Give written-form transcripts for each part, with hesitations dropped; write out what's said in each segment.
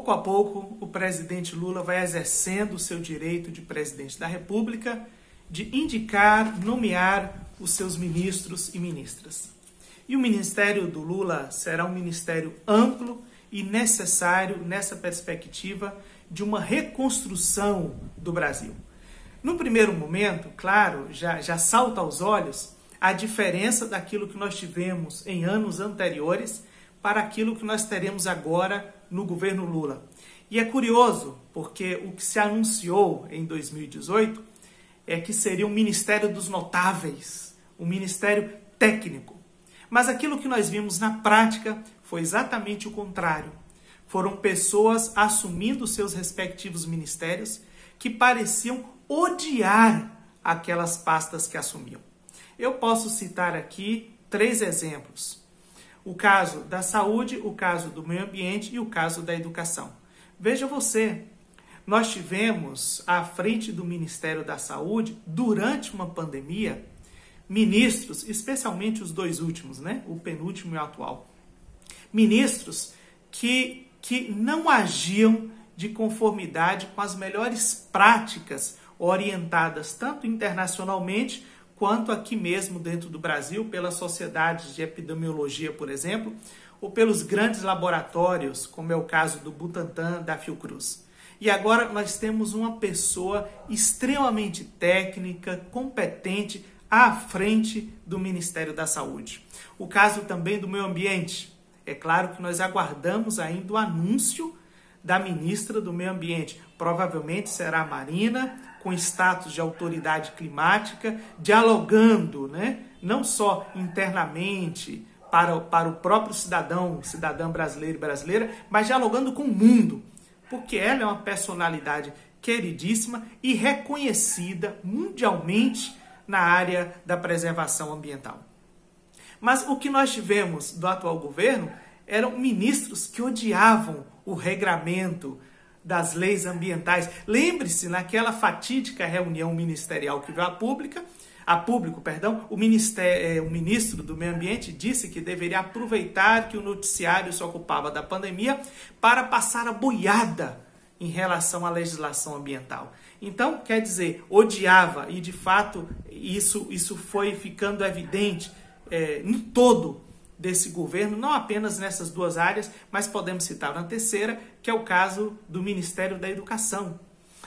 pouco a pouco, o presidente Lula vai exercendo o seu direito de presidente da República de indicar, nomear os seus ministros e ministras. E o ministério do Lula será um ministério amplo e necessário nessa perspectiva de uma reconstrução do Brasil. No primeiro momento, claro, já salta aos olhos a diferença daquilo que nós tivemos em anos anteriores para aquilo que nós teremos agora no governo Lula. E é curioso, porque o que se anunciou em 2018 é que seria um ministério dos notáveis, um ministério técnico. Mas aquilo que nós vimos na prática foi exatamente o contrário. Foram pessoas assumindo seus respectivos ministérios que pareciam odiar aquelas pastas que assumiam. Eu posso citar aqui 3 exemplos. O caso da saúde, o caso do meio ambiente e o caso da educação. Veja você, nós tivemos à frente do Ministério da Saúde, durante uma pandemia, ministros, especialmente os 2 últimos, né? O penúltimo e o atual. Ministros que não agiam de conformidade com as melhores práticas orientadas tanto internacionalmente quanto aqui mesmo dentro do Brasil, pelas sociedades de epidemiologia, por exemplo, ou pelos grandes laboratórios, como é o caso do Butantan, da Fiocruz. E agora nós temos uma pessoa extremamente técnica, competente, à frente do Ministério da Saúde. O caso também do meio ambiente. É claro que nós aguardamos ainda o anúncio da ministra do Meio Ambiente. Provavelmente será a Marina, com status de autoridade climática, dialogando, né, não só internamente para o próprio cidadão brasileiro e brasileira, mas dialogando com o mundo, porque ela é uma personalidade queridíssima e reconhecida mundialmente na área da preservação ambiental. Mas o que nós tivemos do atual governo eram ministros que odiavam o regramento das leis ambientais. Lembre-se, naquela fatídica reunião ministerial que veio a público, o ministro do Meio Ambiente disse que deveria aproveitar que o noticiário se ocupava da pandemia para passar a boiada em relação à legislação ambiental. Então, quer dizer, odiava, e de fato isso foi ficando evidente no todo desse governo, não apenas nessas 2 áreas, mas podemos citar uma terceira, que é o caso do Ministério da Educação.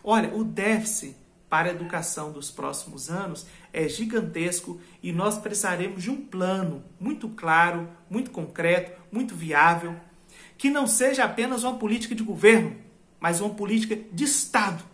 Olha, o déficit para a educação dos próximos anos é gigantesco e nós precisaremos de um plano muito claro, muito concreto, muito viável, que não seja apenas uma política de governo, mas uma política de Estado.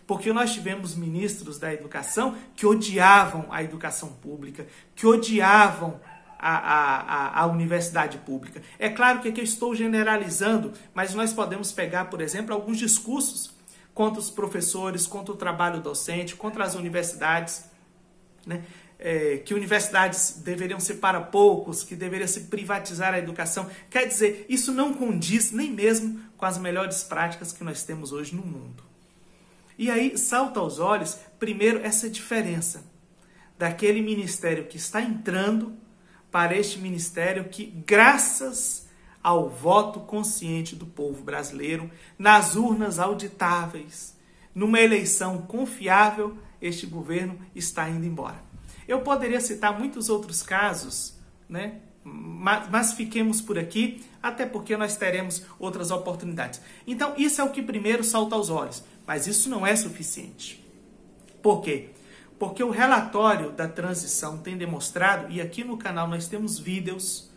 Porque nós tivemos ministros da educação que odiavam a educação pública, que odiavam a universidade pública. É claro que aqui eu estou generalizando, mas nós podemos pegar, por exemplo, alguns discursos contra os professores, contra o trabalho docente, contra as universidades, né? Que universidades deveriam ser para poucos, que deveria se privatizar a educação. Quer dizer, isso não condiz nem mesmo com as melhores práticas que nós temos hoje no mundo. E aí salta aos olhos, primeiro, essa diferença daquele ministério que está entrando para este ministério que, graças ao voto consciente do povo brasileiro, nas urnas auditáveis, numa eleição confiável, este governo está indo embora. Eu poderia citar muitos outros casos, né? Mas fiquemos por aqui, até porque nós teremos outras oportunidades. Então, isso é o que primeiro salta aos olhos, mas isso não é suficiente. Por quê? Porque o relatório da transição tem demonstrado, e aqui no canal nós temos vídeos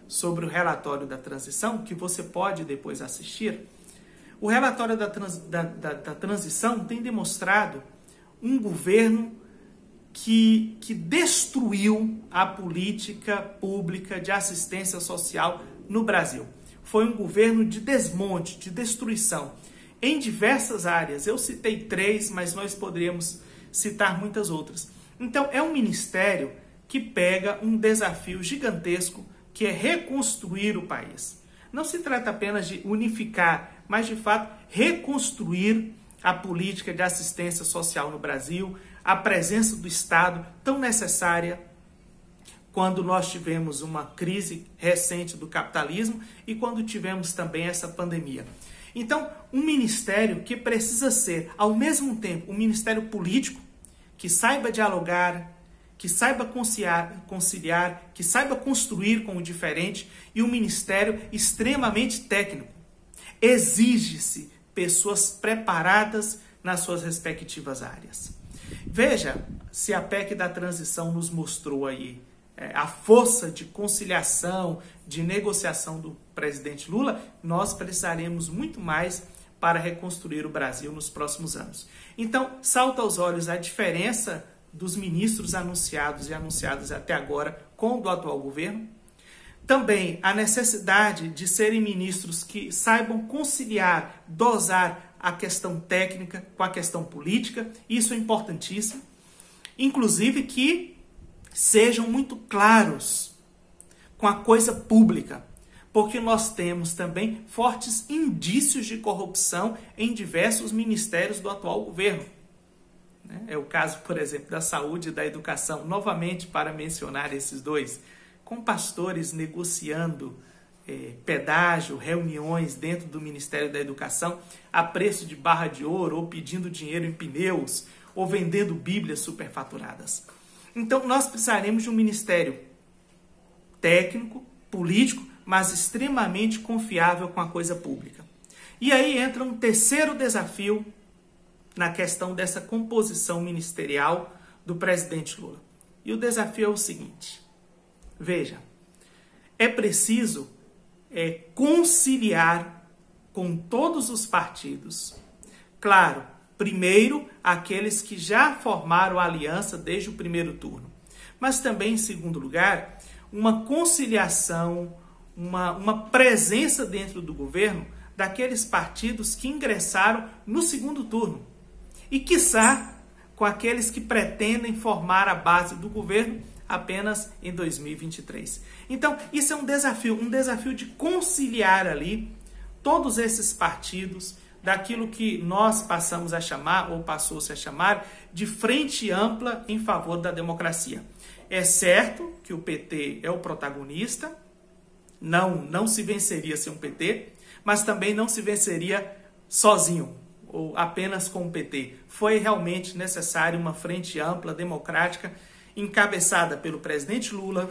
sobre o relatório da transição, que você pode depois assistir. O relatório da transição tem demonstrado um governo que destruiu a política pública de assistência social no Brasil. Foi um governo de desmonte, de destruição, em diversas áreas. Eu citei 3, mas nós poderíamos citar muitas outras. Então, é um ministério que pega um desafio gigantesco, que é reconstruir o país. Não se trata apenas de unificar, mas, de fato, reconstruir a política de assistência social no Brasil, a presença do Estado, tão necessária quando nós tivemos uma crise recente do capitalismo e quando tivemos também essa pandemia. Então, um ministério que precisa ser, ao mesmo tempo, um ministério político, que saiba dialogar, que saiba conciliar, que saiba construir com o diferente, e um ministério extremamente técnico. Exige-se pessoas preparadas nas suas respectivas áreas. Veja se a PEC da transição nos mostrou aí a força de conciliação, de negociação do presidente Lula. Nós precisaremos muito mais para reconstruir o Brasil nos próximos anos. Então, salta aos olhos a diferença dos ministros anunciados e anunciados até agora com o do atual governo. Também a necessidade de serem ministros que saibam conciliar, dosar a questão técnica com a questão política. Isso é importantíssimo. Inclusive que sejam muito claros com a coisa pública, porque nós temos também fortes indícios de corrupção em diversos ministérios do atual governo. É o caso, por exemplo, da saúde e da educação, novamente para mencionar esses dois, com pastores negociando pedágio, reuniões dentro do Ministério da Educação a preço de barra de ouro, ou pedindo dinheiro em pneus, ou vendendo bíblias superfaturadas. Então, nós precisaremos de um ministério técnico, político, mas extremamente confiável com a coisa pública. E aí entra um terceiro desafio na questão dessa composição ministerial do presidente Lula. E o desafio é o seguinte: veja, é preciso conciliar com todos os partidos. Claro, primeiro, aqueles que já formaram aliança desde o primeiro turno. Mas também, em segundo lugar, uma conciliação, uma presença dentro do governo daqueles partidos que ingressaram no segundo turno. E, quiçá, com aqueles que pretendem formar a base do governo apenas em 2023. Então, isso é um desafio de conciliar ali todos esses partidos daquilo que nós passamos a chamar, ou passou-se a chamar, de frente ampla em favor da democracia. É certo que o PT é o protagonista, não se venceria sem um PT, mas também não se venceria sozinho, ou apenas com o PT. Foi realmente necessário uma frente ampla, democrática, encabeçada pelo presidente Lula,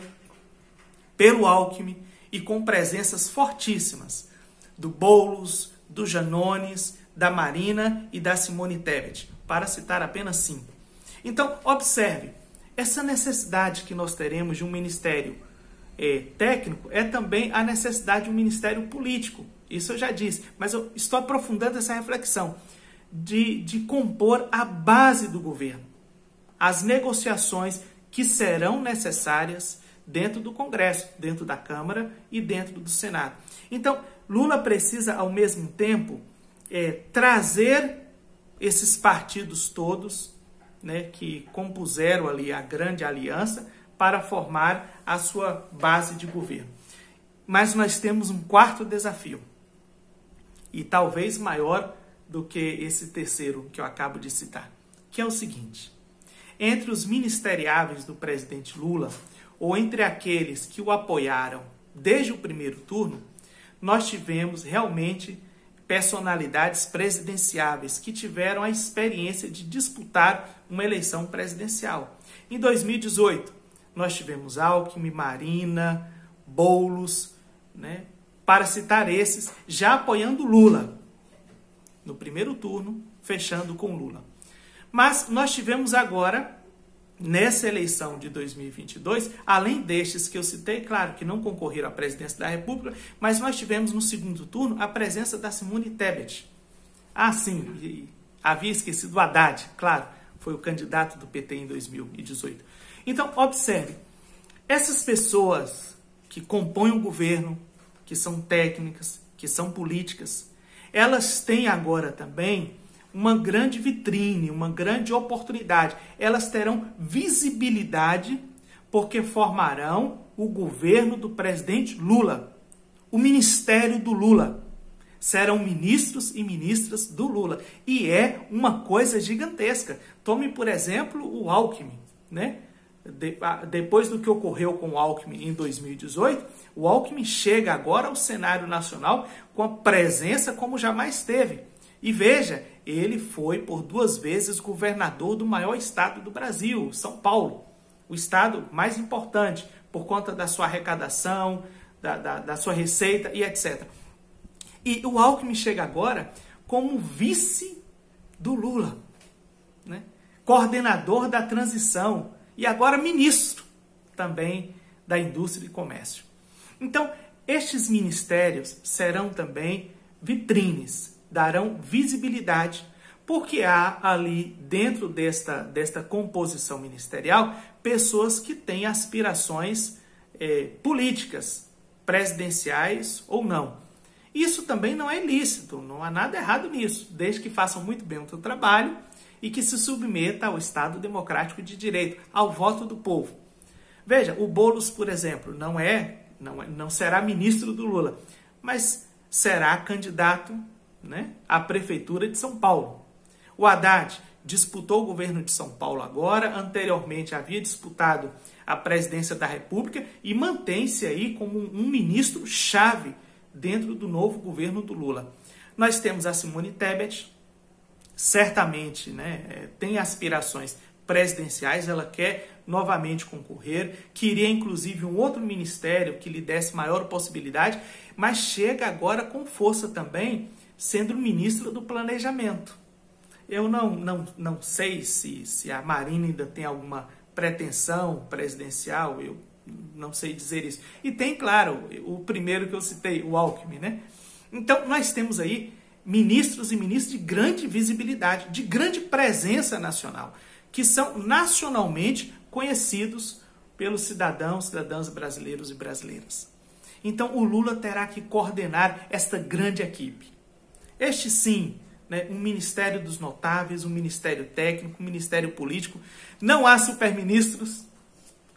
pelo Alckmin, e com presenças fortíssimas do Boulos, do Janones, da Marina e da Simone Tebet, para citar apenas 5. Então, observe, essa necessidade que nós teremos de um ministério técnico é também a necessidade de um ministério político. Isso eu já disse, mas eu estou aprofundando essa reflexão de compor a base do governo, as negociações que serão necessárias dentro do Congresso, dentro da Câmara e dentro do Senado. Então, Lula precisa, ao mesmo tempo, trazer esses partidos todos, né, que compuseram ali a grande aliança para formar a sua base de governo. Mas nós temos um quarto desafio, e talvez maior do que esse terceiro que eu acabo de citar, que é o seguinte: entre os ministeriáveis do presidente Lula, ou entre aqueles que o apoiaram desde o primeiro turno, nós tivemos realmente personalidades presidenciáveis que tiveram a experiência de disputar uma eleição presidencial. Em 2018, nós tivemos Alckmin, Marina, Boulos, né, para citar esses, já apoiando Lula no primeiro turno, fechando com Lula. Mas nós tivemos agora, nessa eleição de 2022, além destes que eu citei, claro, que não concorreram à presidência da República, mas nós tivemos no segundo turno a presença da Simone Tebet. Ah, sim, havia esquecido o Haddad, claro, foi o candidato do PT em 2018. Então, observe, essas pessoas que compõem o governo, que são técnicas, que são políticas, elas têm agora também uma grande vitrine, uma grande oportunidade. Elas terão visibilidade porque formarão o governo do presidente Lula, o ministério do Lula. Serão ministros e ministras do Lula. E é uma coisa gigantesca. Tome, por exemplo, o Alckmin, né? depois do que ocorreu com o Alckmin em 2018, o Alckmin chega agora ao cenário nacional com a presença como jamais teve. E veja, ele foi por 2 vezes governador do maior estado do Brasil, São Paulo. O estado mais importante, por conta da sua arrecadação, da sua receita e etc. E o Alckmin chega agora como vice do Lula, né? Coordenador da transição e agora ministro também da Indústria e Comércio. Então, estes ministérios serão também vitrines, darão visibilidade, porque há ali dentro desta composição ministerial pessoas que têm aspirações políticas, presidenciais ou não. Isso também não é ilícito, não há nada errado nisso, desde que façam muito bem o seu trabalho e que se submeta ao Estado democrático de direito, ao voto do povo. Veja, o Boulos, por exemplo, não será ministro do Lula, mas será candidato, né, à prefeitura de São Paulo. O Haddad disputou o governo de São Paulo agora, anteriormente havia disputado a presidência da República e mantém-se aí como um ministro-chave dentro do novo governo do Lula. Nós temos a Simone Tebet, certamente, né, tem aspirações presidenciais, ela quer novamente concorrer, queria inclusive um outro ministério que lhe desse maior possibilidade, mas chega agora com força também, sendo ministra do Planejamento. Eu não sei se a Marina ainda tem alguma pretensão presidencial, eu não sei dizer isso. E tem, claro, o primeiro que eu citei, o Alckmin, né? Então, nós temos aí ministros e ministras de grande visibilidade, de grande presença nacional, que são nacionalmente conhecidos pelos cidadãos brasileiros e brasileiras. Então, o Lula terá que coordenar esta grande equipe. Este sim, né, um ministério dos notáveis, um ministério técnico, um ministério político. Não há superministros,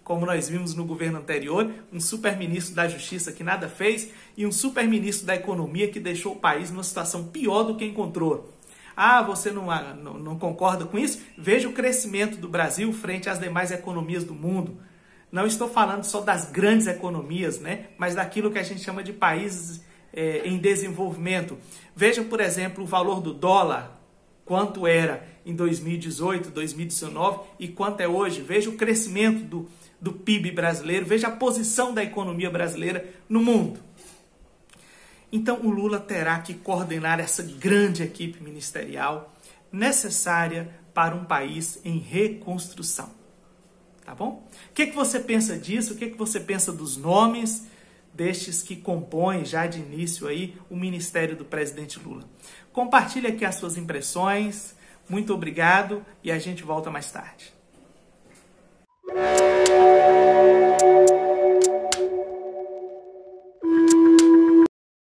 como nós vimos no governo anterior, um superministro da Justiça que nada fez e um superministro da Economia que deixou o país numa situação pior do que encontrou. Ah, você não concorda com isso? Veja o crescimento do Brasil frente às demais economias do mundo. Não estou falando só das grandes economias, né, mas daquilo que a gente chama de países em desenvolvimento. Veja, por exemplo, o valor do dólar, quanto era em 2018, 2019 e quanto é hoje. Veja o crescimento do PIB brasileiro, veja a posição da economia brasileira no mundo. Então, o Lula terá que coordenar essa grande equipe ministerial necessária para um país em reconstrução. Tá bom? O que você pensa disso? O que você pensa dos nomes destes que compõem já de início aí o ministério do presidente Lula? Compartilhe aqui as suas impressões. Muito obrigado e a gente volta mais tarde.